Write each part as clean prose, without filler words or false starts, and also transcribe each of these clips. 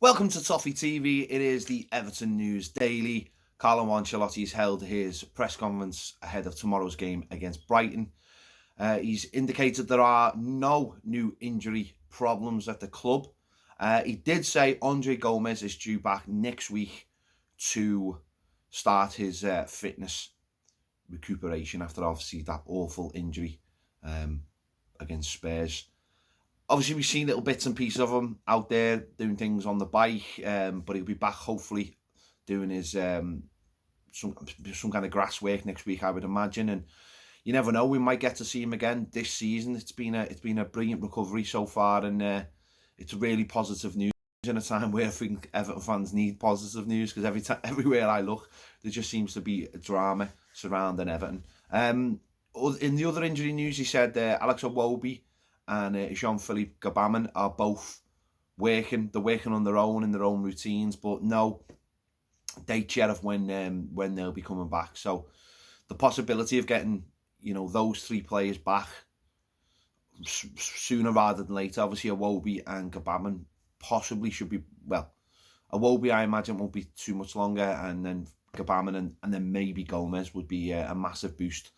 Welcome to Toffee TV. It is the Everton News Daily. Carlo Ancelotti has held his press conference ahead of tomorrow's game against Brighton. He's indicated there are no new injury problems at the club. He did say Andre Gomez is due back next week to start his fitness recuperation after obviously that awful injury against Spurs. Obviously, we've seen little bits and pieces of him out there doing things on the bike, but he'll be back hopefully doing his some kind of grass work next week, I would imagine. And you never know, we might get to see him again this season. It's been a brilliant recovery so far, and it's really positive news in a time where I think Everton fans need positive news, because everywhere I look, there just seems to be a drama surrounding Everton. In the other injury news, he said Alex Iwobi and Jean-Philippe Gbamin are both working. They're working on their own in their own routines, but no date yet of when they'll be coming back. So the possibility of getting those three players back sooner rather than later. Obviously, Iwobi and Gbamin possibly should be, well, Iwobi I imagine won't be too much longer, and then Gbamin and then maybe Gomez would be a massive boost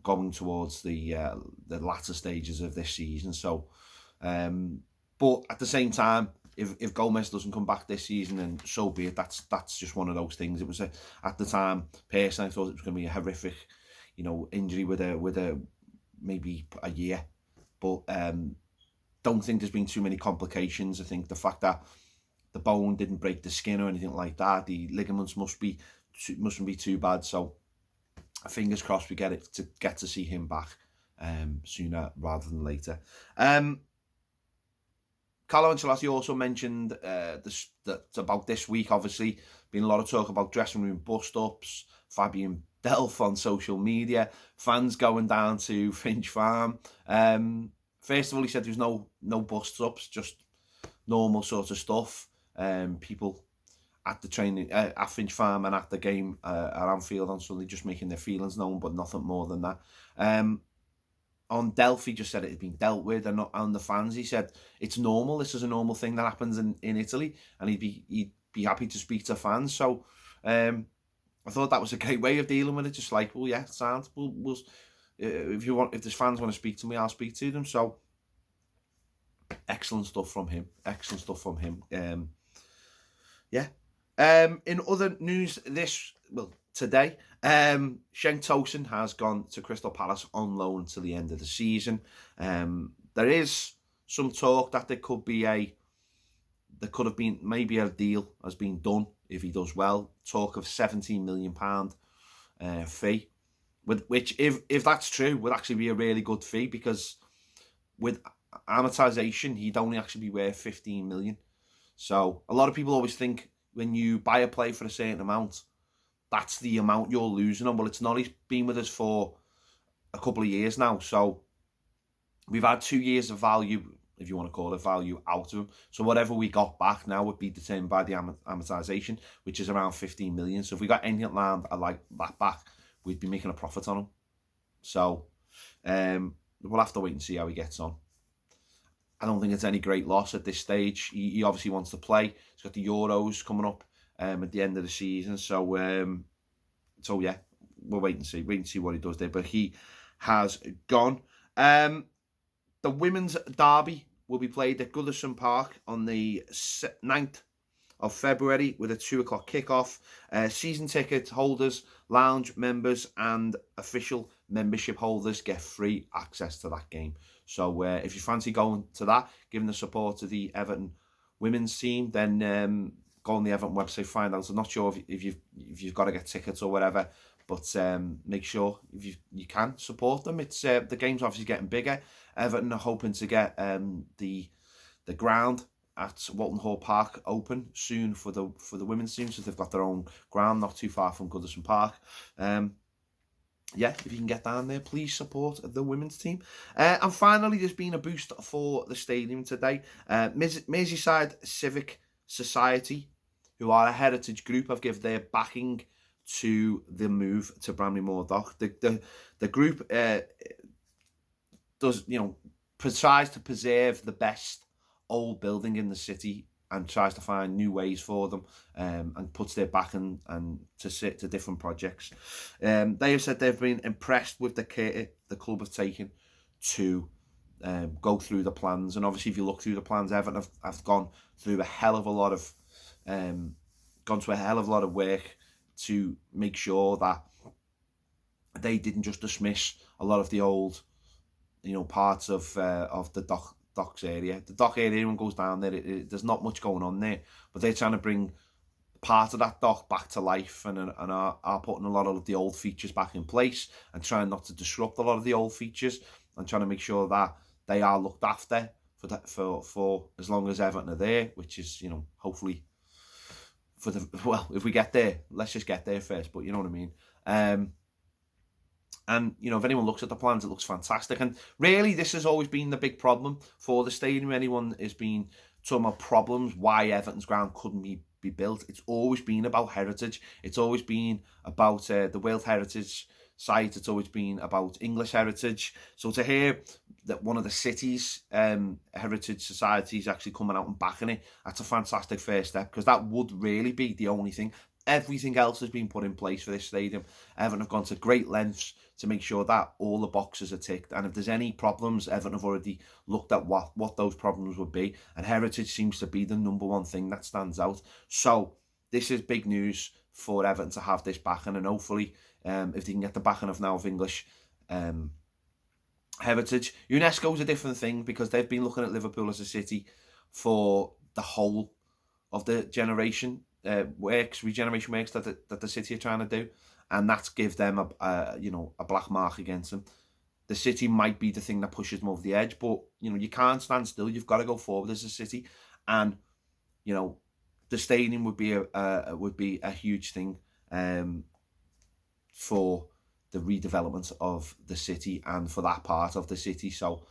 going towards the latter stages of this season. So, but at the same time, if Gomez doesn't come back this season, then so be it. That's just one of those things. It was at the time, personally, I thought it was going to be a horrific, injury with a maybe a year, but don't think there's been too many complications. I think the fact that the bone didn't break the skin or anything like that, the ligaments mustn't be too bad. So fingers crossed we get to see him back sooner rather than later. Carlo Ancelotti also mentioned that about this week, obviously, been a lot of talk about dressing room bust-ups, Fabian Delph on social media, fans going down to Finch Farm. First of all, he said there's no bust-ups, just normal sort of stuff. People at the training at Finch Farm and at the game at Anfield on Sunday, just making their feelings known, but nothing more than that. On Delph, he just said it had been dealt with, and on the fans, he said it's normal. This is a normal thing that happens in Italy, and he'd be happy to speak to fans. So I thought that was a great way of dealing with it. Just like, well, yeah, sound. We'll if there's fans want to speak to me, I'll speak to them. So excellent stuff from him. Yeah. In other news today, Tosun has gone to Crystal Palace on loan till the end of the season. There is some talk that there could have been maybe a deal has been done if he does well. Talk of £17 million fee, which if that's true would actually be a really good fee, because with amortization he'd only actually be worth 15 million. So a lot of people always think when you buy a player for a certain amount, that's the amount you're losing on. Well, it's not. He's been with us for a couple of years now. So we've had 2 years of value, if you want to call it value, out of him. So whatever we got back now would be determined by the amortization, which is around 15 million. So if we got anything like that back, we'd be making a profit on him. So we'll have to wait and see how he gets on. I don't think it's any great loss at this stage. He obviously wants to play. He's got the Euros coming up at the end of the season. So yeah, we'll wait and see what he does there. But he has gone. The women's derby will be played at Goodison Park on the 9th of February with a 2:00 kickoff. Season ticket holders, lounge members, and official membership holders get free access to that game. So if you fancy going to that, giving the support to the Everton women's team, then go on the Everton website, find out. I'm not sure if you've got to get tickets or whatever, but make sure if you can support them. It's the game's obviously getting bigger. Everton are hoping to get the ground at Walton Hall Park open soon for the women's team, so they've got their own ground not too far from Goodison Park. Yeah, if you can get down there, please support the women's team. And finally, there's been a boost for the stadium today. Merseyside Civic Society, who are a heritage group, have given their backing to the move to Bramley Moor Dock. The group tries to preserve the best old building in the city and tries to find new ways for them, and puts their back and to sit to different projects. They have said they've been impressed with the care the club have taken to go through the plans, and obviously if you look through the plans, Everton have gone through a hell of a lot of work to make sure that they didn't just dismiss a lot of the old, parts of the docks area. The dock area, anyone goes down there, there's not much going on there, but they're trying to bring part of that dock back to life, and are putting a lot of the old features back in place and trying not to disrupt a lot of the old features, and trying to make sure that they are looked after for as long as Everton are there, which is, hopefully if we get there, let's just get there first, but you know what I mean. And, if anyone looks at the plans, it looks fantastic. And really, this has always been the big problem for the stadium. Anyone has been talking about problems, why Everton's ground couldn't be built. It's always been about heritage. It's always been about the World Heritage Site. It's always been about English heritage. So to hear that one of the city's heritage societies actually coming out and backing it, that's a fantastic first step, because that would really be the only thing. Everything else has been put in place for this stadium. Everton have gone to great lengths to make sure that all the boxes are ticked. And if there's any problems, Everton have already looked at what those problems would be. And heritage seems to be the number one thing that stands out. So this is big news for Everton to have this backing. And hopefully, if they can get the backing of now of English heritage. UNESCO is a different thing, because they've been looking at Liverpool as a city for the whole of the regeneration works that the city are trying to do, and that's give them a black mark against them. The city might be the thing that pushes them over the edge, but you can't stand still. You've got to go forward as a city, and the stadium would be a huge thing for the redevelopment of the city and for that part of the city. So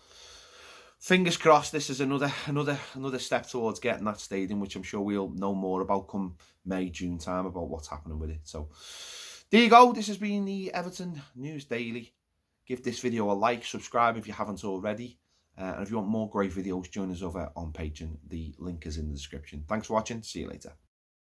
fingers crossed, this is another step towards getting that stadium, which I'm sure we'll know more about come May, June time, about what's happening with it. So there you go. This has been the Everton News Daily. Give this video a like, subscribe if you haven't already. And if you want more great videos, join us over on Patreon. The link is in the description. Thanks for watching. See you later.